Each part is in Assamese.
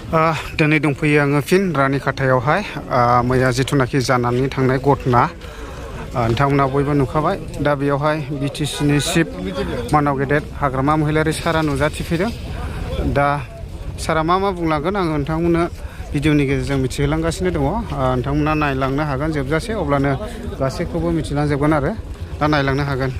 दिनै दंफैयो आङो फिन रानि खाथायावहाय मैया जिथुनाखि जानानै थांनाय घटना नोंथांमोना बयबो नुखाबाय दा बेयावहाय बिटिसिनि चिफ मानाव गेदेर हाग्रामा महिलारि सारा नुजाथिफैदों दा सारा मा बुंलांगोन आङो नोंथांमोननो भिडिअनि गेजेरजों मिथिहोलांगासिनो दङ नोंथांमोना नायलांनो हागोन जोबजासे अब्लानो गासैखौबो मिथिलांजोबगोन आरो दा नायलांनो हागोन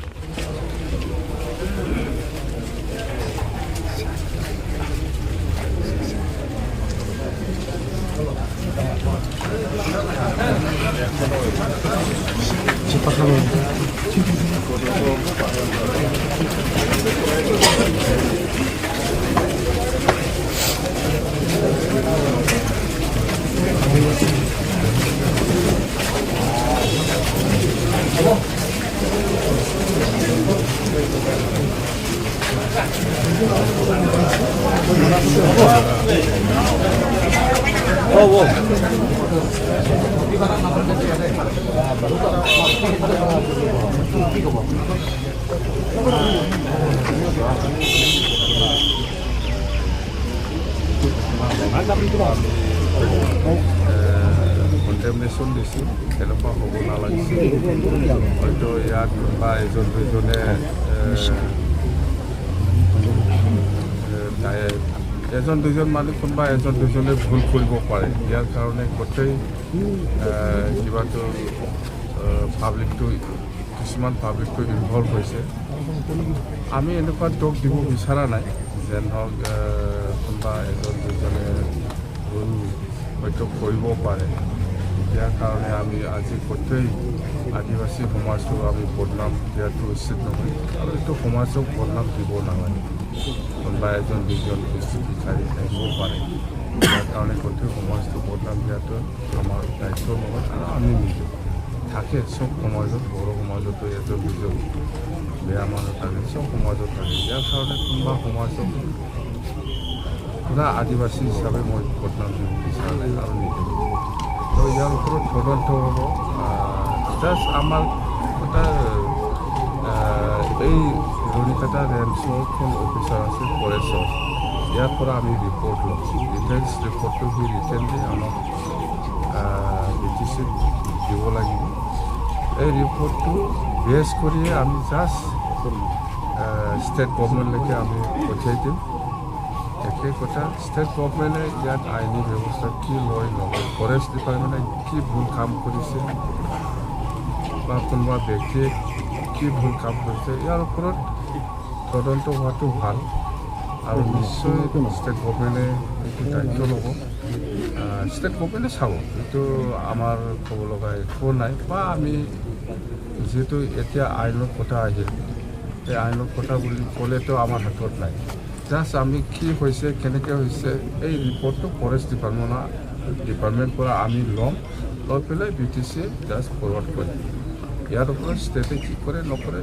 কন্ডেমনেশ্যন দিছোঁ এনেকুৱা হ'ব নালাগিছিল হয়তো ইয়াত কোনোবা এজন দুজনে এজন দুজন মানে কোনোবা এজন দুজনে ভুল কৰিব পাৰে ইয়াৰ কাৰণে গোটেই কিবাটো পাব্লিকটো কিছুমান পাব্লিকটো ইনভলভ হৈছে আমি এনেকুৱা দোষ দিব বিচৰা নাই যেন হওক কোনোবা এজন দুজনে ভুল হয়তো কৰিব পাৰে ইয়াৰ কাৰণে আমি আজি গোটেই আদিবাসী সমাজটো আমি বদনাম দিয়াটো উচিত নহয় আৰু এইটো সমাজক বদনাম দিব নালাগে কোনোবা এজন দুজন বস্তু বিচাৰি আহিব পাৰে ইয়াৰ কাৰণে গোটেই সমাজটো বদনাম দিয়াটো আমাৰ দায়িত্ব নহয় আৰু আমি নিজে থাকে চব সমাজত বড়ো সমাজতো এজন দুজন বেয়া মানুহ থাকে চব সমাজত থাকে ইয়াৰ কাৰণে কোনোবা সমাজক পুৰা আদিবাসী হিচাপে মই বদনাম দিব বিচৰা নাই আৰু নিজে তো ইয়াৰ ওপৰত তদন্ত হ'ব জাষ্ট আমাৰ এটা এই ৰনিকাটা ৰেঞ্চখন অফিচাৰ আছে ফৰেষ্টৰ ইয়াৰ পৰা আমি ৰিপৰ্ট ল'ম ডিফেন্স ৰিপৰ্টটো সি ৰিচেণ্টলি আমাক বিটিচিত দিব লাগিব এই ৰিপৰ্টটো বেছ কৰিয়ে আমি জাষ্ট ষ্টেট গভৰ্ণমেণ্টলৈকে আমি পঠিয়াই দিম একে কথা ষ্টেট গভৰ্ণমেণ্টে ইয়াত আইনী ব্যৱস্থা কি লয় নলয় ফৰেষ্ট ডিপাৰ্টমেণ্টে কি ভুল কাম কৰিছে বা কোনোবা ব্যক্তিয়ে কি ভুল কাম কৰিছে ইয়াৰ ওপৰত তদন্ত হোৱাটো ভাল আৰু নিশ্চয় ষ্টেট গভৰ্ণমেণ্টে এইটো দায়িত্ব ল'ব ষ্টেট গভৰ্ণমেণ্টে চাব এইটো আমাৰ ক'ব লগা একো নাই বা আমি যিহেতু এতিয়া আইনৰ কথা আহিল এই আইনৰ কথা বুলি ক'লেতো আমাৰ হাতত নাই জাষ্ট আমি কি হৈছে কেনেকৈ হৈছে এই ৰিপৰ্টটো ফৰেষ্ট ডিপাৰ্টমেণ্ট পৰা আমি ল'ম লৈ পেলাই বিটিচি জাষ্ট ফৰৱাৰ্ড কৰিম ইয়াৰ ওপৰত ষ্টেটে কি কৰে নকৰে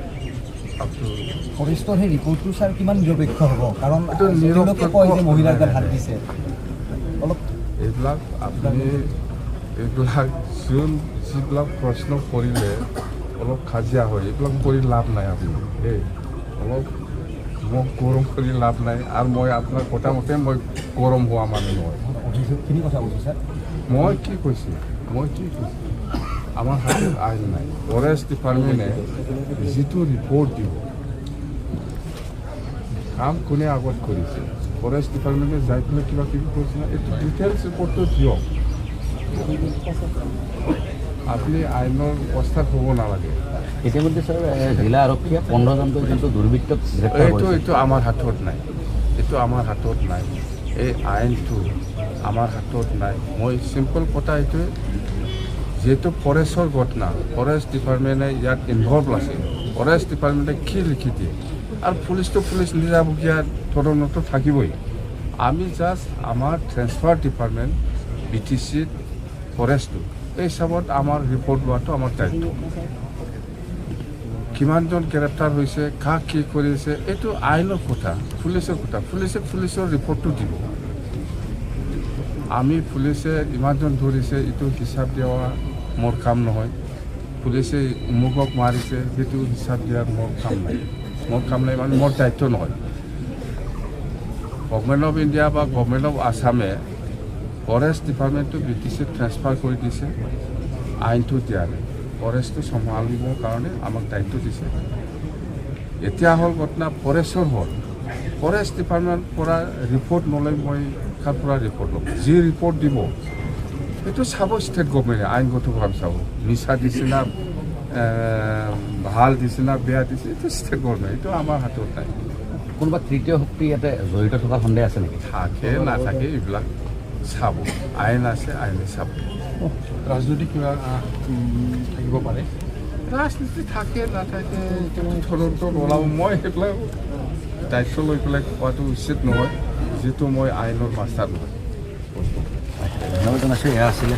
ফৰেষ্টৰ সেই ৰিপৰ্টটো ছাৰ কিমান নিৰপেক্ষ হ'ব কাৰণ এইটো নিৰপেক্ষ মহিলাৰ গাত হাত দিছে অলপ এইবিলাক আপুনি এইবিলাক যিবিলাক প্ৰশ্ন কৰিলে অলপ কাজিয়া হয় এইবিলাক কৰি লাভ নাই আপুনি দেই অলপ মোক গৰম কৰি লাভ নাই আৰু মই আপোনাৰ কথা মতে মই গৰম হোৱা মানুহ নহয় অভিযোগখিনি কথা কৈছোঁ ছাৰ মই কি কৈছোঁ আমাৰ হাতত আইন নাই ফৰেষ্ট ডিপাৰ্টমেণ্টে যিটো ৰিপৰ্ট দিব কাম কোনে আগত কৰিছে ফৰেষ্ট ডিপাৰ্টমেণ্টে যাই পেলাই কিবা কিবি কৰিছে না এইটো ডিটেইলছ ৰিপৰ্টটো দিয়ক আপুনি আইনৰ অৱস্থাত হ'ব নালাগে ইতিমধ্যে স্যাৰ জিলা আৰক্ষীয়ে 15 জনকে কিন্তু দুৰ্বৃত্তক এইটো আমাৰ হাতত নাই এইটো আমাৰ হাতত নাই এই আইনটো আমাৰ হাতত নাই মই চিম্পল কথা এইটোৱে যেহেতু ফৰেষ্টৰ ঘটনা ফৰেষ্ট ডিপাৰ্টমেণ্টে ইয়াত ইনভলভ আছে ফৰেষ্ট ডিপাৰ্টমেণ্টে কি লিখি দিয়ে আৰু পুলিচটো পুলিচ নিজাববীয়া তদন্ত থাকিবই আমি জাষ্ট আমাৰ ট্ৰেন্সফাৰ ডিপাৰ্টমেণ্ট বিটিচিত ফৰেষ্টটো এই হিচাপত আমাৰ ৰিপৰ্ট লোৱাটো আমাৰ দায়িত্ব কিমানজন গ্ৰেপ্তাৰ হৈছে কাক কি কৰিছে এইটো আইনৰ কথা পুলিচৰ ৰিপৰ্টটো দিব আমি পুলিচে ইমানজন ধৰিছে এইটো হিচাপ দিয়া মোৰ কাম নহয় পুলিচে অমুকক মাৰিছে সেইটো হিচাপ দিয়াৰ মোৰ কাম নাই মানে মোৰ দায়িত্ব নহয় গভৰ্ণমেণ্ট অফ ইণ্ডিয়া বা গভৰ্ণমেণ্ট অফ আসামে ফৰেষ্ট ডিপাৰ্টমেণ্টটো BTCত ট্ৰেন্সফাৰ কৰি দিছে আইনটো দিয়া নাই ফৰেষ্টটো চম্ভালিবৰ কাৰণে আমাক দায়িত্ব দিছে এতিয়া হ'ল ঘটনা ফৰেষ্টৰ হ'ল ফৰেষ্ট ডিপাৰ্টমেণ্ট পৰা ৰিপৰ্ট নলৈ মই তাৰ পৰা ৰিপৰ্ট ল'ম যি ৰিপৰ্ট দিব সেইটো চাব ষ্টেট গভৰ্ণমেণ্টে আইনগতভাৱে চাব মিছা দিছে না ভাল দিছে না বেয়া দিছে এইটো ষ্টেট গভৰ্ণমেণ্ট এইটো আমাৰ হাতত নাই কোনোবা তৃতীয় শক্তি ইয়াতে জড়িত থকাৰ সন্দেহ আছে নেকি থাকে নাথাকে এইবিলাক চাব আইন আছে আইনে চাব ৰাজনৈতিক কিবা থাকিব পাৰে ৰাজনীতি থাকে নাথাকে তদন্ত ওলাব মই সেইবিলাক দায়িত্ব লৈ পেলাই কোৱাটো উচিত নহয় যিটো মই আইনৰ মাষ্টাৰ নহয় ধন্যবাদ জনাইছোঁ এয়া আছিলে